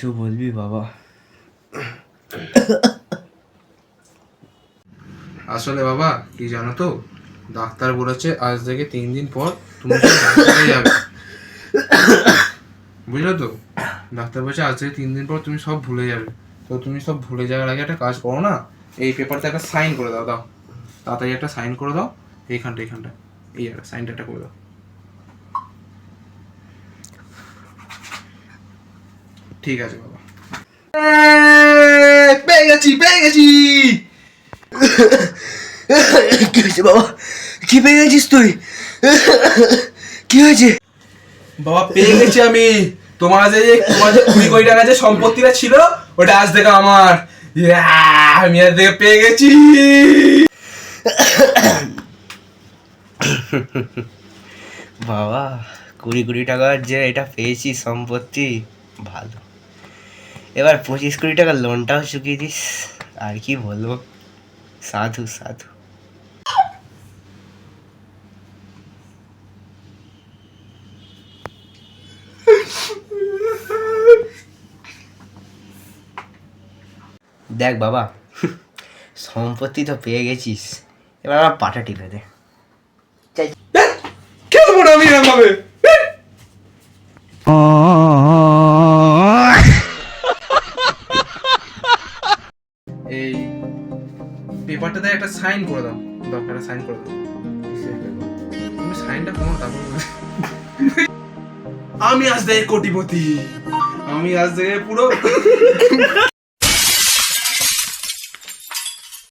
কিছু বলবি বাবা? আসলে বাবা কি জানো তো, ডাক্তার বলেছে আজ থেকে 3 দিন পর তুমি সব ভুলে যাবে। বুঝলো তো, ডাক্তার বলছে আজ থেকে 3 দিন পর তুমি সব ভুলে যাবে। তো তুমি সব ভুলে যাওয়ার আগে একটা কাজ করো না, এই পেপারতে একটা সাইন করে দাও। দাও তাড়াতাড়ি একটা সাইন করে দাও, এইখানটা এই একটা সাইনটা একটা করে দাও। ঠিক আছে বাবা। পেয়ে গেছি। কি হয়েছে বাবা? কি পেয়ে গেছিস তুই? কি হয়েছে বাবা? পেয়ে গেছি আমি। তোমার যে 20 কোটি টাকা যে সম্পত্তিটা ছিল ওটা আজ থেকে আমার। আমি আজ থেকে পেয়ে গেছি। বাবা? 20 কোটি টাকার যে এটা পেয়েছি সম্পত্তি, ভালো। এবার 25 কোটি টাকার লোনটাও চুকিয়ে দিস, আর কি বলবো। সাধু সাধু। দেখ বাবা, সম্পত্তি তো পেয়ে গেছিস, এবার আমার পাটা টিপে দে। খেলবো না আমি এরকম ভাবে। এই পেপারটাতে একটা সাইন করে দাও। দরকার সাইন করে দাও। তুমি সাইনটা কোনো তারপর আমি আজ থেকে কোটিপতি। আমি আজ থেকে পুরো